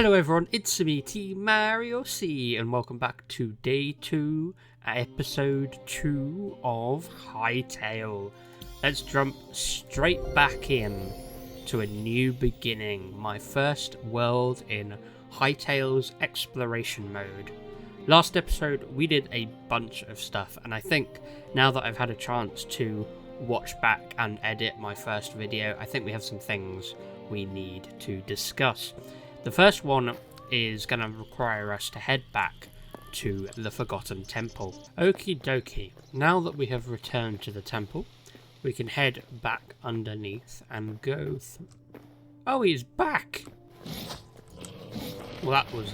Hello everyone, it's me, T Mario C, and welcome back to Day 2, Episode 2 of Hytale. Let's jump straight back in to a new beginning, my first world in Hytale's exploration mode. Last episode we did a bunch of stuff, and I think now that I've had a chance to watch back and edit my first video, I think we have some things we need to discuss. The first one is going to require us to head back to the Forgotten Temple. Okie dokie, now that we have returned to the temple, we can head back underneath and go Oh, he's back! Well, that was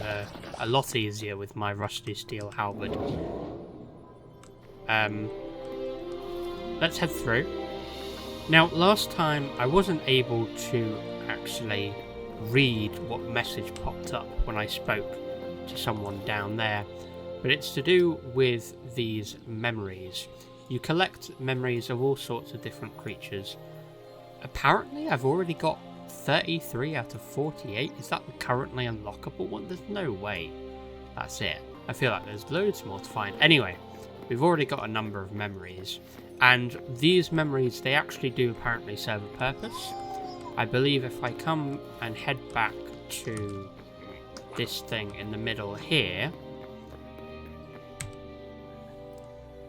a lot easier with my rusty steel halberd. Let's head through. Now, last time I wasn't able to actually read what message popped up when I spoke to someone down there, but it's to do with these memories. You collect memories of all sorts of different creatures. Apparently I've already got 33 out of 48. Is that the currently unlockable one? There's no way that's it. I feel like there's loads more to find. Anyway, we've already got a number of memories, and these memories, they actually do apparently serve a purpose. I believe if I come and head back to this thing in the middle here,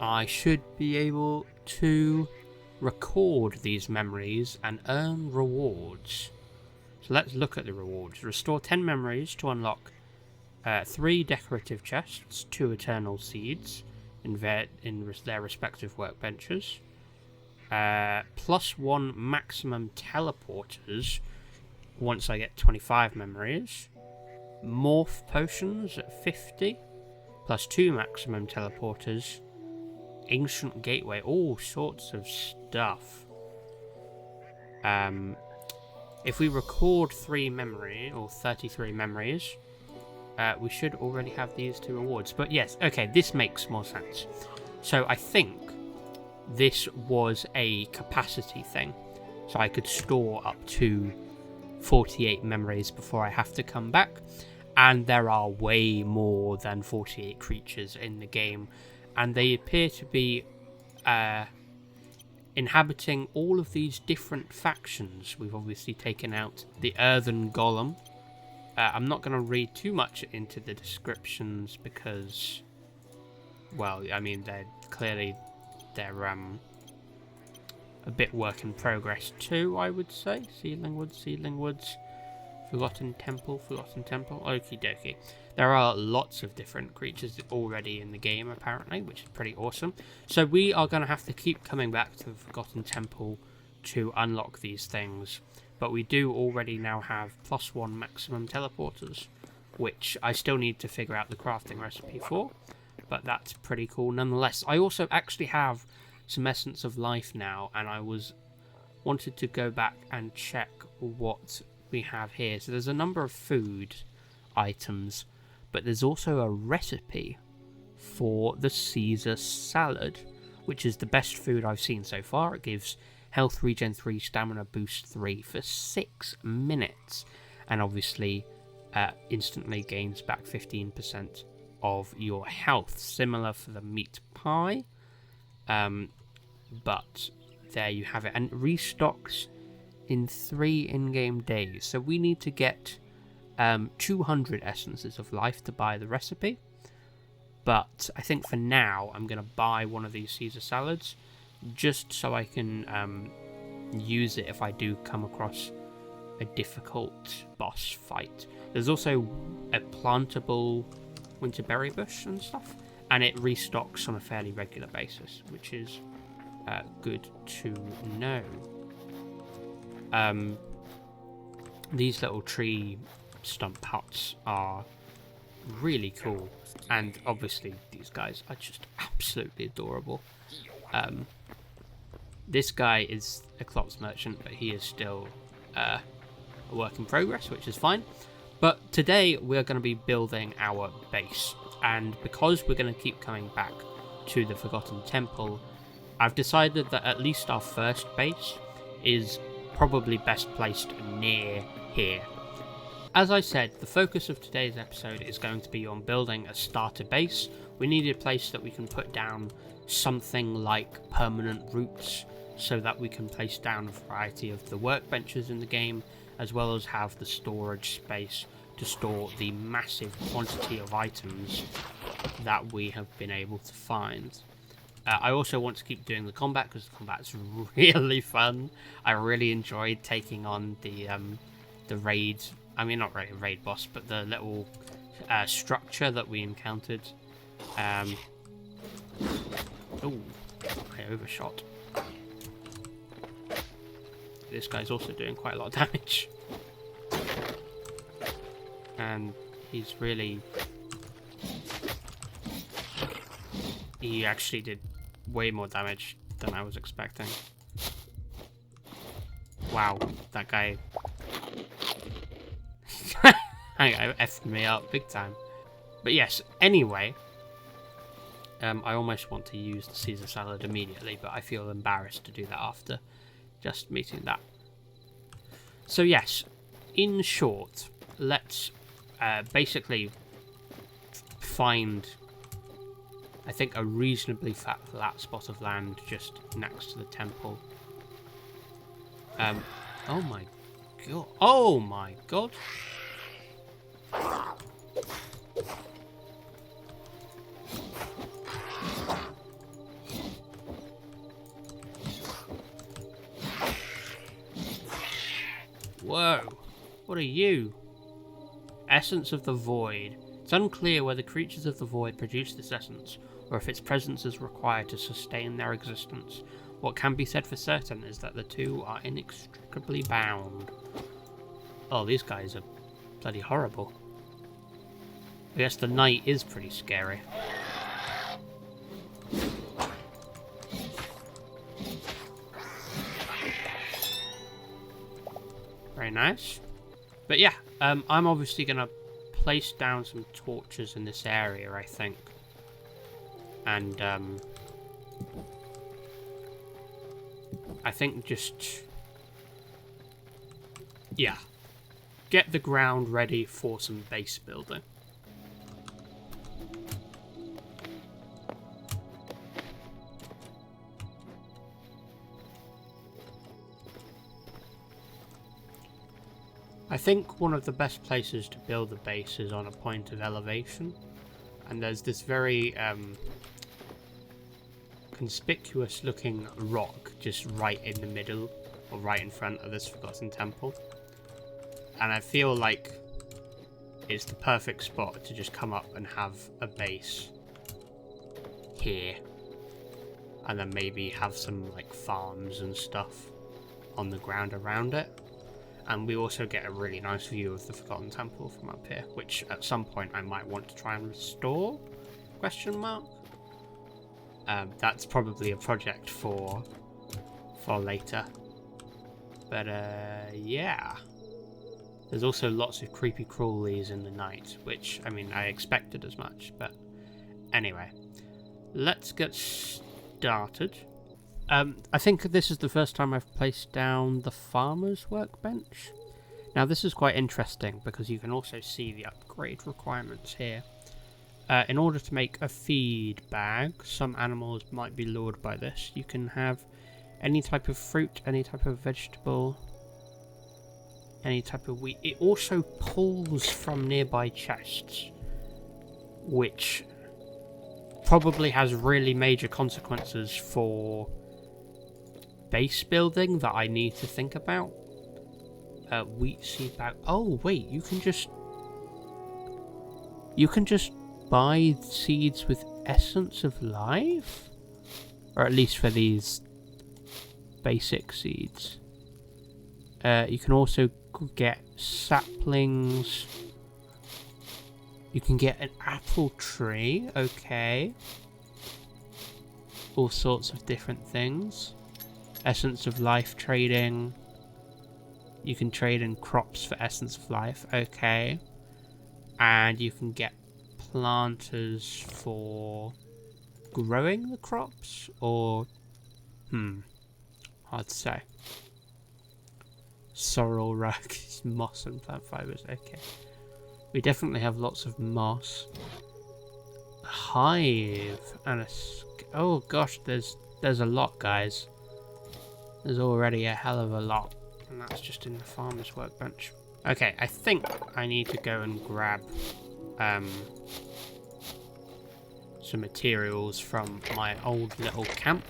I should be able to record these memories and earn rewards. So let's look at the rewards. Restore 10 memories to unlock 3 decorative chests, 2 eternal seeds in their respective workbenches. +1 maximum teleporters once I get 25 memories. Morph potions at 50. +2 maximum teleporters. Ancient gateway. All sorts of stuff. If we record 3 memory or 33 memories, we should already have these 2 rewards. But yes, okay, this makes more sense. So I think this was a capacity thing, so I could store up to 48 memories before I have to come back, and there are way more than 48 creatures in the game, and they appear to be inhabiting all of these different factions. We've obviously taken out the earthen golem. I'm not going to read too much into the descriptions because, well, I mean, they're a bit work in progress too, I would say. Seedling woods, Forgotten Temple, okie dokie. There are lots of different creatures already in the game apparently, which is pretty awesome. So we are going to have to keep coming back to the Forgotten Temple to unlock these things. But we do already now have +1 maximum teleporters, which I still need to figure out the crafting recipe for. But that's pretty cool nonetheless. I also actually have some Essence of Life now, and I wanted to go back and check what we have here. So there's a number of food items, but there's also a recipe for the Caesar salad, which is the best food I've seen so far. It gives health regen 3, stamina boost 3 for 6 minutes, and obviously instantly gains back 15% of your health, similar for the meat pie, but there you have it, and restocks in 3 in-game days. So we need to get 200 essences of life to buy the recipe, but I think for now I'm going to buy one of these Caesar salads just so I can use it if I do come across a difficult boss fight. There's also a plantable winterberry bush and stuff, and it restocks on a fairly regular basis, which is good to know. These little tree stump huts are really cool, and obviously these guys are just absolutely adorable. This guy is a clocks merchant, but he is still a work in progress, which is fine. But today we're going to be building our base, and because we're going to keep coming back to the Forgotten Temple, I've decided that at least our first base is probably best placed near here. as I said, the focus of today's episode is going to be on building a starter base. We need a place that we can put down something like permanent roots, so that we can place down a variety of the workbenches in the game, as well as have the storage space to store the massive quantity of items that we have been able to find. I also want to keep doing the combat, because the combat's really fun. I really enjoyed taking on the raid, I mean not really raid boss, but the little structure that we encountered. Oh, I overshot. This guy's also doing quite a lot of damage. And he's really... He actually did way more damage than I was expecting. Wow, that guy... I effed me up big time. But yes, anyway... I almost want to use the Caesar salad immediately, but I feel embarrassed to do that after just meeting that. So yes, in short, let's basically find, I think, a reasonably flat spot of land just next to the temple. Oh my god. Oh my god. Whoa, what are you? Essence of the Void. It's unclear whether creatures of the Void produce this essence, or if its presence is required to sustain their existence. What can be said for certain is that the two are inextricably bound. Oh, these guys are bloody horrible. I guess the night is pretty scary. Very nice. But yeah, I'm obviously going to place down some torches in this area, I think. And I think just... yeah. Get the ground ready for some base building. I think one of the best places to build a base is on a point of elevation, and there's this very conspicuous looking rock just right in the middle, or right in front of this forgotten temple, and I feel like it's the perfect spot to just come up and have a base here, and then maybe have some like farms and stuff on the ground around it. And we also get a really nice view of the Forgotten Temple from up here, which at some point I might want to try and restore? Question mark? That's probably a project for later. But yeah. There's also lots of creepy crawlies in the night, which, I mean, I expected as much, but anyway. Let's get started. I think this is the first time I've placed down the farmer's workbench. Now this is quite interesting because you can also see the upgrade requirements here. In order to make a feed bag, some animals might be lured by this. You can have any type of fruit, any type of vegetable, any type of wheat. It also pulls from nearby chests, which probably has really major consequences for base building that I need to think about. Wheat seed bag. Oh wait, you can just buy seeds with essence of life, or at least for these basic seeds. You can also get saplings. You can get an apple tree. Okay, all sorts of different things. Essence of life trading. You can trade in crops for essence of life. Okay. And you can get planters for growing the crops, or hard to say. Sorrel rug, moss and plant fibers. Okay. We definitely have lots of moss. Hive and a... Oh gosh, there's a lot, guys. There's already a hell of a lot. And that's just in the farmer's workbench. Okay, I think I need to go and grab some materials from my old little camp.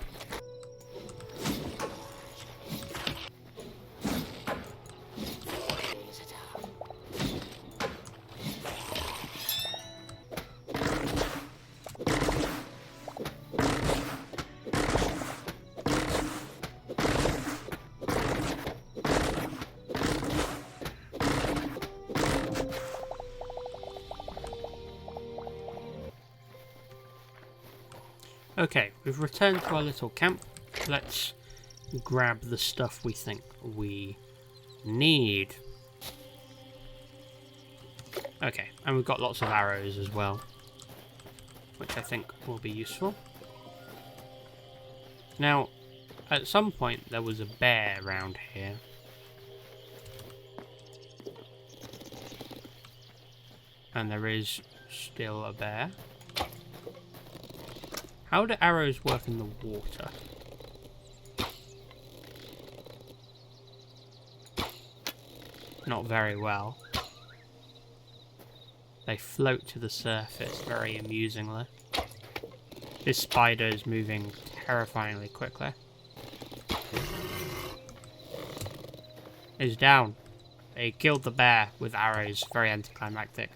Okay, we've returned to our little camp. Let's grab the stuff we think we need. Okay, and we've got lots of arrows as well, which I think will be useful. Now, at some point there was a bear around here. And there is still a bear. How do arrows work in the water? Not very well. They float to the surface very amusingly. This spider is moving terrifyingly quickly. It's down. They killed the bear with arrows. Very anticlimactic.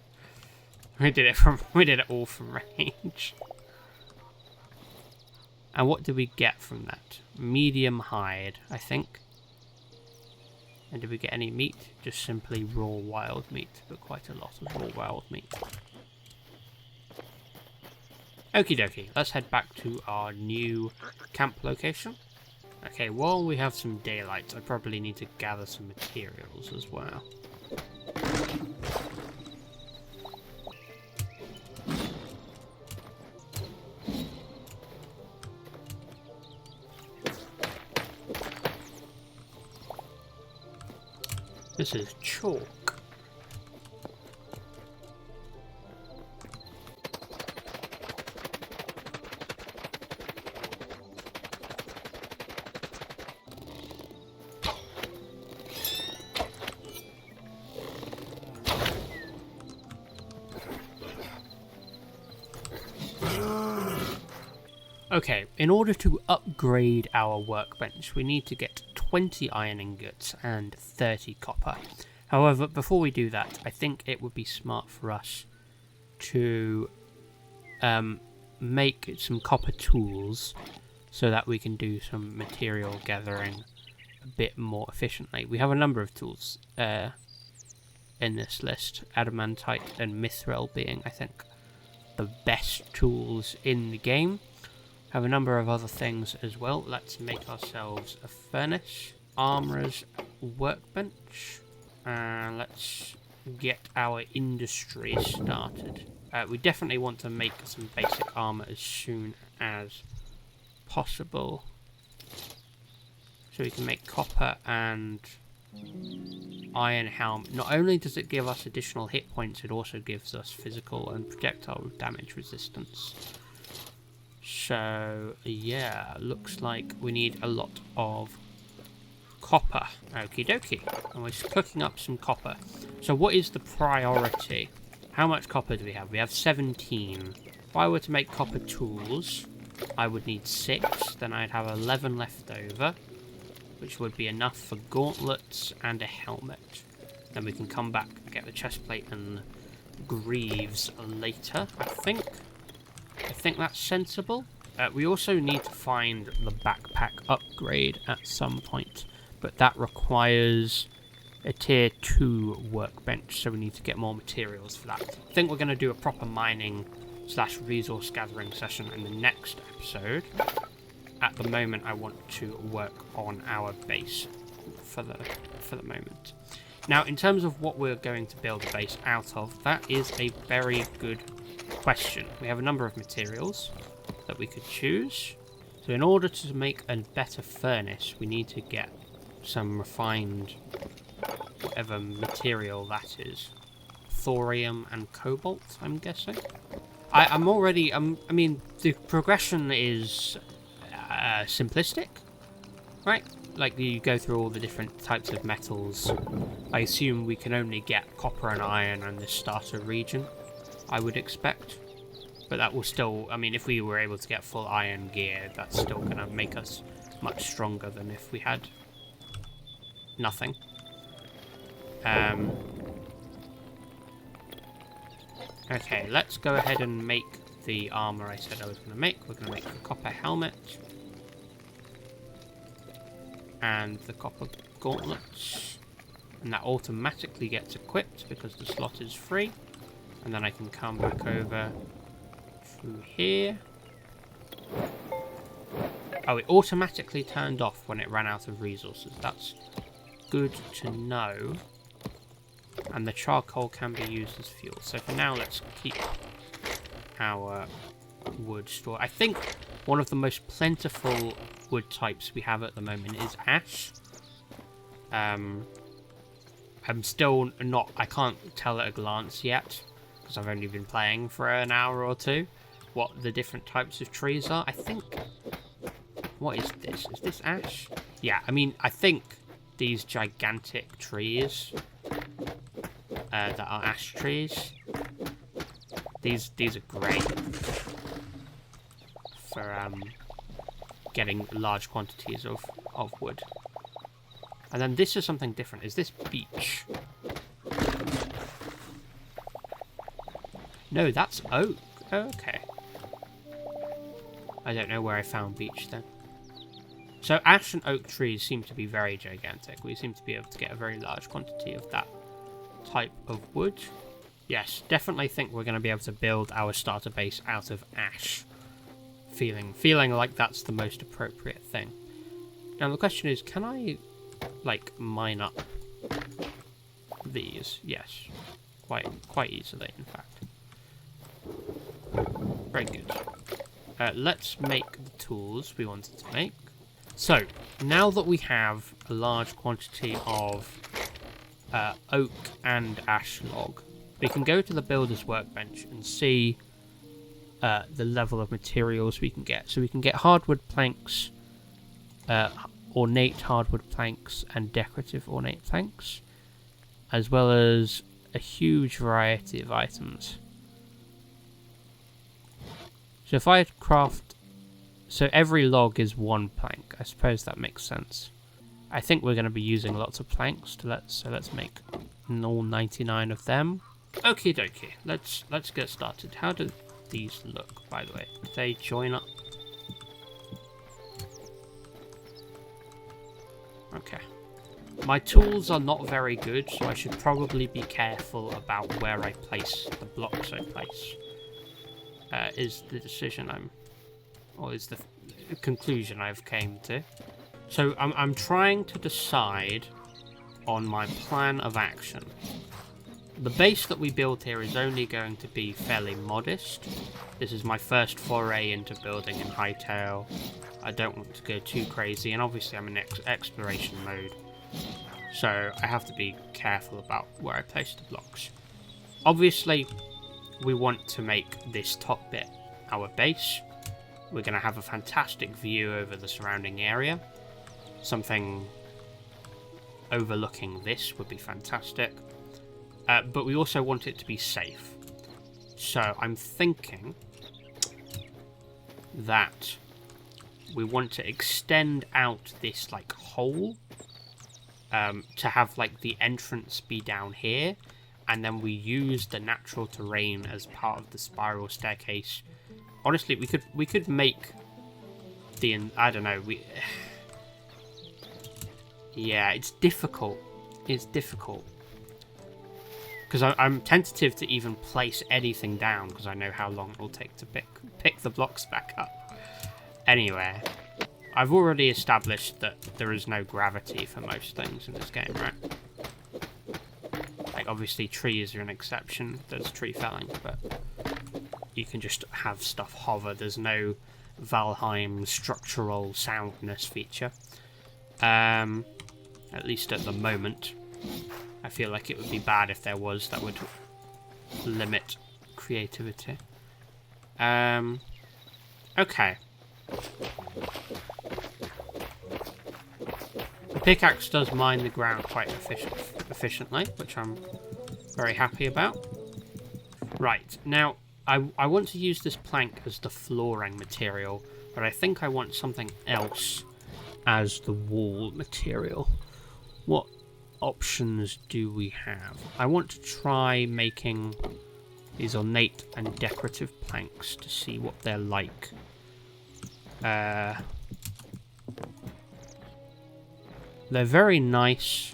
We did it all from range. And what do we get from that? Medium hide, I think. And did we get any meat? Just simply raw wild meat, but quite a lot of raw wild meat. Okie dokie, let's head back to our new camp location. Okay, while we have some daylight, I probably need to gather some materials as well. This is chalk. Okay, in order to upgrade our workbench, we need to get 20 iron ingots and 30 copper. However, before we do that, I think it would be smart for us to make some copper tools so that we can do some material gathering a bit more efficiently. We have a number of tools in this list, adamantite and mithril being, I think, the best tools in the game. Have a number of other things as well. Let's make ourselves a furnace, armorer's workbench, and let's get our industry started. We definitely want to make some basic armor as soon as possible, so we can make copper and iron helm. Not only does it give us additional hit points, it also gives us physical and projectile damage resistance. So, yeah, looks like we need a lot of copper. Okie dokie. And we're cooking up some copper. So what is the priority? How much copper do we have? We have 17. If I were to make copper tools, I would need 6. Then I'd have 11 left over, which would be enough for gauntlets and a helmet. Then we can come back and get the chestplate and greaves later, I think. I think that's sensible. We also need to find the backpack upgrade at some point, but that requires a tier 2 workbench, so we need to get more materials for that. I think we're going to do a proper mining / resource gathering session in the next episode. At the moment, I want to work on our base for the moment. Now, in terms of what we're going to build a base out of, that is a very good question. We have a number of materials that we could choose. So in order to make a better furnace, we need to get some refined whatever material that is. Thorium and cobalt, I'm guessing. I mean, the progression is simplistic, right? Like, you go through all the different types of metals. I assume we can only get copper and iron in this starter region, I would expect. But that will still, I mean, if we were able to get full iron gear, that's still going to make us much stronger than if we had nothing. Okay, let's go ahead and make the armor I said I was going to make. We're going to make the copper helmet. And the copper gauntlets. And that automatically gets equipped because the slot is free. And then I can come back over through here. Oh, it automatically turned off when it ran out of resources. That's good to know. And the charcoal can be used as fuel. So for now, let's keep our wood store. I think one of the most plentiful wood types we have at the moment is ash. I'm still not... I can't tell at a glance yet, because I've only been playing for an hour or two, what the different types of trees are. I think... What is this? Is this ash? Yeah, I mean, I think these gigantic trees that are ash trees, these are great for getting large quantities of wood. And then this is something different. Is this beech? No, that's oak. Okay. I don't know where I found beech then. So ash and oak trees seem to be very gigantic. We seem to be able to get a very large quantity of that type of wood. Yes, definitely think we're going to be able to build our starter base out of ash. Feeling like that's the most appropriate thing. Now the question is, can I, like, mine up these? Yes, quite easily, in fact. Very good. Let's make the tools we wanted to make. So, now that we have a large quantity of oak and ash log, we can go to the builder's workbench and see the level of materials we can get. So we can get hardwood planks, ornate hardwood planks, and decorative ornate planks, as well as a huge variety of items. So if I craft... So every log is one plank. I suppose that makes sense. I think we're going to be using lots of planks. So let's make all 99 of them. Okie dokie. Let's get started. How do these look, by the way? Do they join up? Okay. My tools are not very good, so I should probably be careful about where I place the blocks I place. Is the decision or is the conclusion I've came to. So I'm trying to decide on my plan of action. The base that we build here is only going to be fairly modest. This is my first foray into building in Hytale. I don't want to go too crazy, and obviously I'm in exploration mode, so I have to be careful about where I place the blocks. Obviously, we want to make this top bit our base. We're going to have a fantastic view over the surrounding area. Something overlooking this would be fantastic. But we also want it to be safe. So I'm thinking that we want to extend out this like hole to have like the entrance be down here, and then we use the natural terrain as part of the spiral staircase. Honestly, we could make the... I don't know. Yeah, it's difficult. It's difficult. Because I'm tentative to even place anything down, because I know how long it will take to pick the blocks back up. Anyway, I've already established that there is no gravity for most things in this game, right? Like, obviously trees are an exception. There's tree felling, but you can just have stuff hover. There's no Valheim structural soundness feature. At least at the moment. I feel like it would be bad if there was. That would limit creativity. Okay. The pickaxe does mine the ground quite efficiently, which I'm very happy about. Right, now, I want to use this plank as the flooring material, but I think I want something else as the wall material. What options do we have? I want to try making these ornate and decorative planks to see what they're like. They're very nice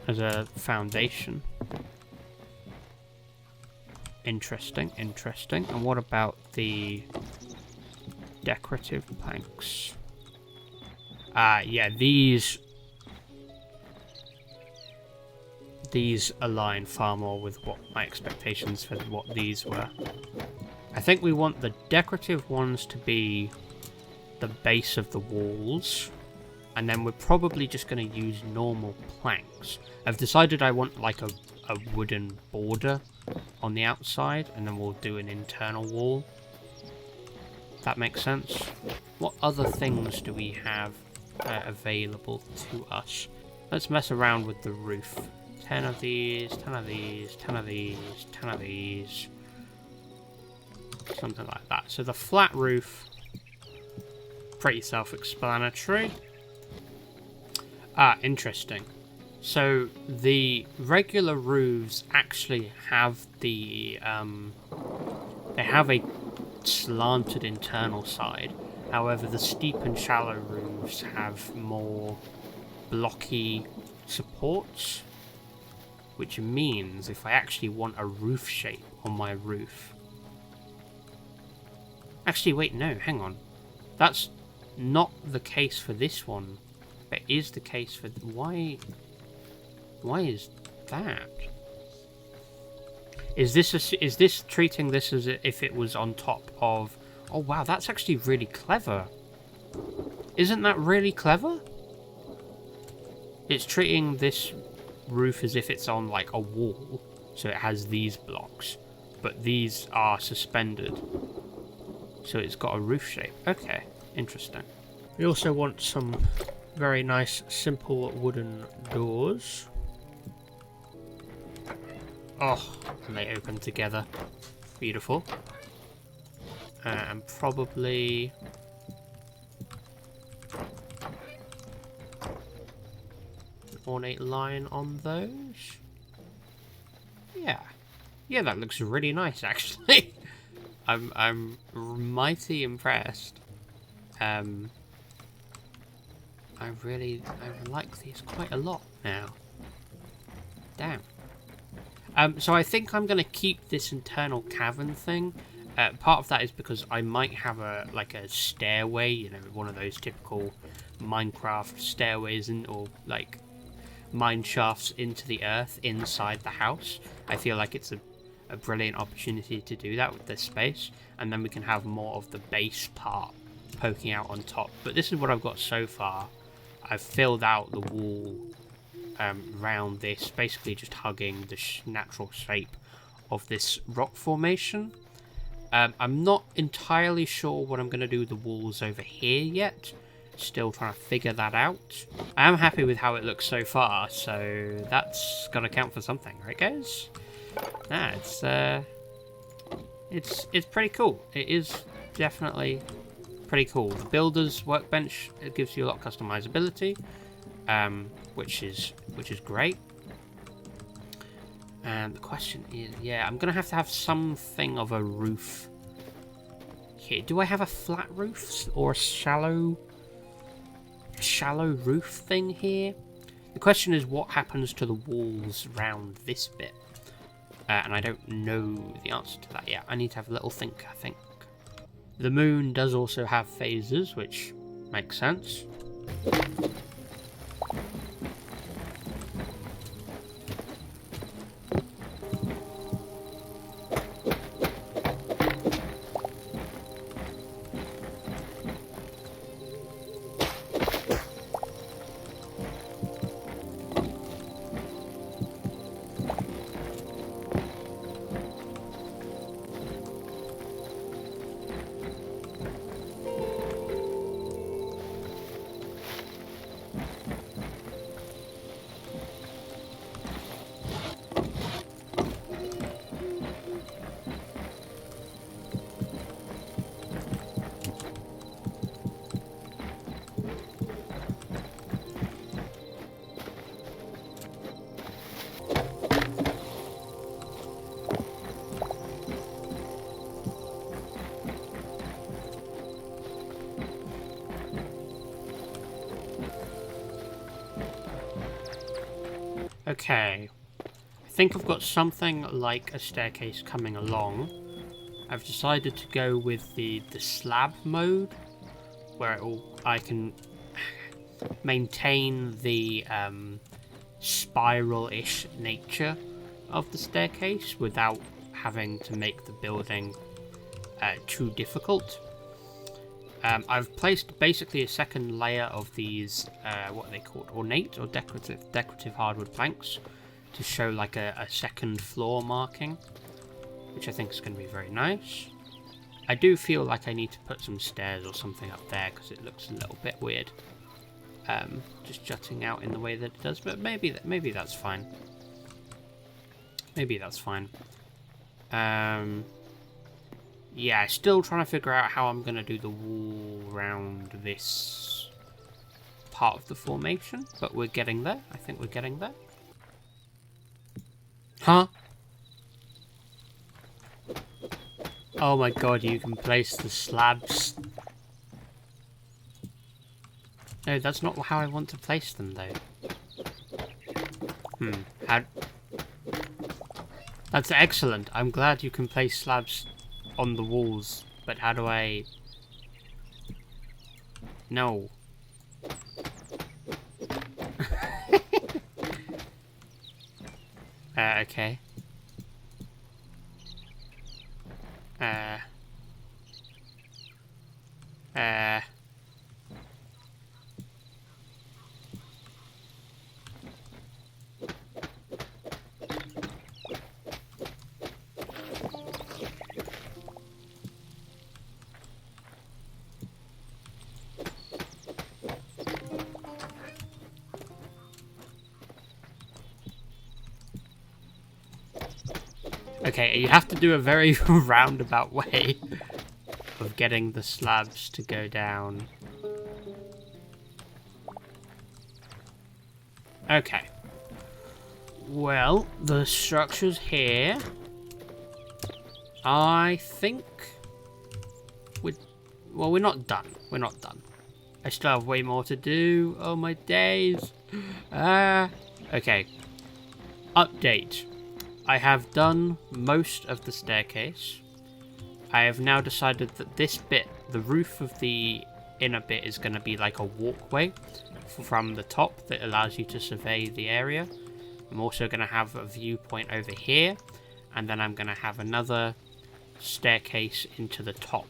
as a foundation. Interesting, interesting. And what about the decorative planks? Yeah, these align far more with what my expectations for what these were. I think we want the decorative ones to be the base of the walls, and then we're probably just going to use normal planks. I've decided I want like a wooden border on the outside, and then we'll do an internal wall. That makes sense. What other things do we have available to us? Let's mess around with the roof. 10 of these, 10 of these, 10 of these, 10 of these. Something like that. So the flat roof, pretty self-explanatory. Interesting. So the regular roofs actually have the they have a slanted internal side. However, the steep and shallow roofs have more blocky supports, which means if I actually want a roof shape on my roof. Actually, wait, no, hang on. That's not the case for this one. But it is the case for... Why is that? Is this treating this as if it was on top of... Oh, wow, that's actually really clever. Isn't that really clever? It's treating this roof as if it's on, like, a wall. So it has these blocks. But these are suspended. So it's got a roof shape. Okay, interesting. We also want some very nice, simple wooden doors. Oh, and they open together. Beautiful. And probably... an ornate line on those. Yeah. Yeah, that looks really nice, actually. I'm mighty impressed. I like these quite a lot now. Damn. So I think I'm gonna keep this internal cavern thing. Part of that is because I might have a stairway, you know, one of those typical Minecraft stairways or like mine shafts into the earth inside the house. I feel like it's a brilliant opportunity to do that with this space, and then we can have more of the base part poking out on top. But this is what I've got so far. I've filled out the wall round this, basically just hugging the natural shape of this rock formation. I'm not entirely sure what I'm going to do with the walls over here yet. Still trying to figure that out. I am happy with how it looks so far, so that's got to count for something, right guys? Nah, it's pretty cool. It is definitely pretty cool. The builder's workbench, it gives you a lot of customizability, which is great. And the question is, yeah, I'm gonna have to have something of a roof here. Do I have a flat roof or a shallow roof thing here? The question is, what happens to the walls around this bit? And I don't know the answer to that yet. I need to have a little think, I think. The moon does also have phases, which makes sense. Okay. I think I've got something like a staircase coming along. I've decided to go with the slab mode, where I can maintain the spiral-ish nature of the staircase without having to make the building too difficult. I've placed basically a second layer of these, what are they called, ornate or decorative hardwood planks, to show like a second floor marking, which I think is going to be very nice. I do feel like I need to put some stairs or something up there because it looks a little bit weird, just jutting out in the way that it does. But maybe that's fine. Maybe that's fine. Yeah, still trying to figure out how I'm going to do the wall around this part of the formation, but we're getting there. I think we're getting there. Huh? Oh my god, you can place the slabs. No, that's not how I want to place them, though. How... That's excellent. I'm glad you can place slabs on the walls, but how do I... No. Okay. Okay, you have to do a very roundabout way of getting the slabs to go down. Okay. Well, the structure's here. I think we're not done. We're not done. I still have way more to do. Oh my days. Okay. Update. I have done most of the staircase. I have now decided that this bit, the roof of the inner bit, is going to be like a walkway from the top that allows you to survey the area. I'm also going to have a viewpoint over here, and then I'm going to have another staircase into the top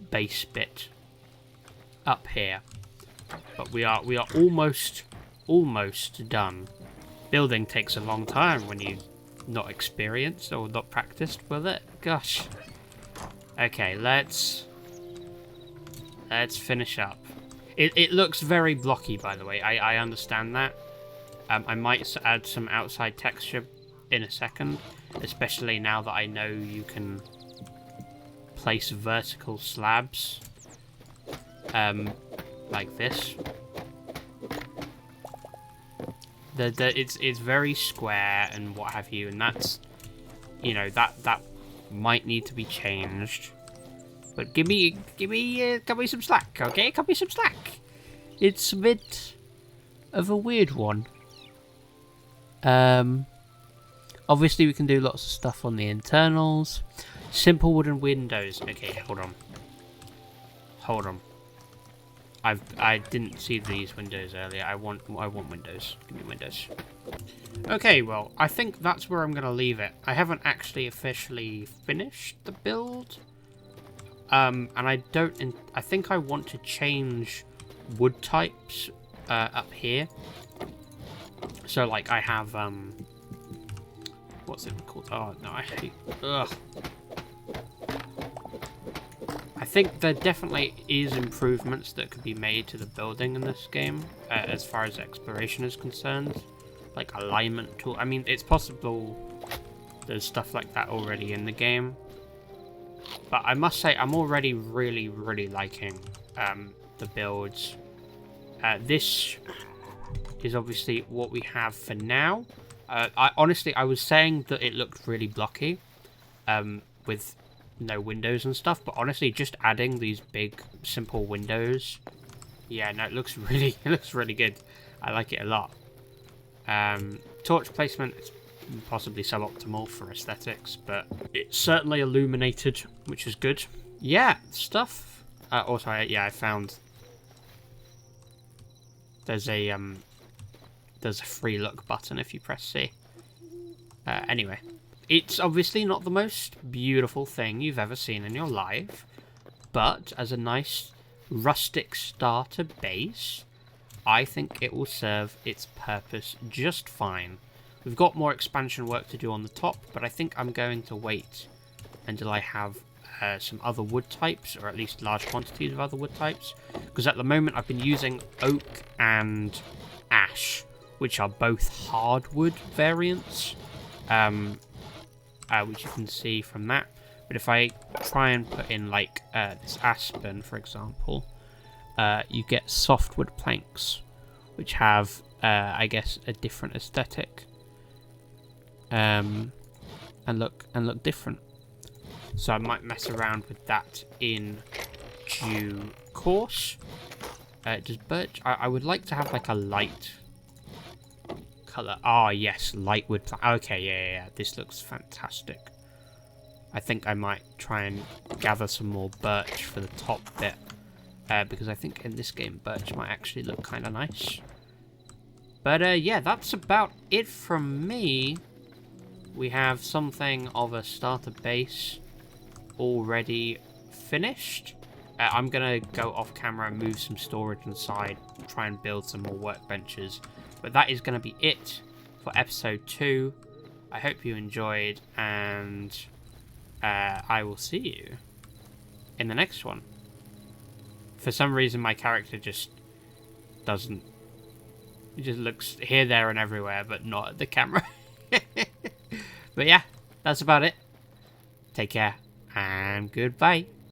base bit up here. But we are almost done. Building takes a long time when you not experienced or not practiced with it. Gosh. Okay, let's finish up. It looks very blocky, by the way. I understand that. I might add some outside texture in a second, especially now that I know you can place vertical slabs like this. It's very square and what have you, and that's, you know, that might need to be changed. But give me some slack, okay? Give me some slack. It's a bit of a weird one. Obviously we can do lots of stuff on the internals. Simple wooden windows. Okay, hold on. I didn't see these windows earlier. I want windows. Give me windows. Okay, well, I think that's where I'm going to leave it. I haven't actually officially finished the build. And I think I want to change wood types up here. So, like, I have, what's it called? Oh, no, I hate, ugh. I think there definitely is improvements that could be made to the building in this game, as far as exploration is concerned. Like alignment tool. I mean, it's possible there's stuff like that already in the game. But I must say, I'm already really, really liking the builds. This is obviously what we have for now. Honestly, I was saying that it looked really blocky with no windows and stuff, but honestly, just adding these big, simple windows, yeah, no, it looks really good. I like it a lot. torch placement is possibly suboptimal for aesthetics, but it's certainly illuminated, which is good. Yeah, stuff. Also, yeah, I found there's a free look button if you press C. Anyway, it's obviously not the most beautiful thing you've ever seen in your life, but as a nice rustic starter base, I think it will serve its purpose just fine. We've got more expansion work to do on the top, but I think I'm going to wait until I have some other wood types, or at least large quantities of other wood types, because at the moment I've been using oak and ash, which are both hardwood variants, which you can see from that. But if I try and put in like this aspen, for example, you get softwood planks, which have, I guess, a different aesthetic, and look different. So I might mess around with that in due course. Does birch? I would like to have like a light color. Ah, yes, light wood. Okay, yeah. This looks fantastic. I think I might try and gather some more birch for the top bit, because I think in this game birch might actually look kind of nice. But yeah, that's about it from me. We have something of a starter base already finished. I'm gonna go off camera and move some storage inside, try and build some more workbenches. But that is gonna be it for episode 2. I hope you enjoyed, and I will see you in the next one. For some reason my character just doesn't, it just looks here, there and everywhere, but not at the camera. But yeah, that's about it. Take care and goodbye.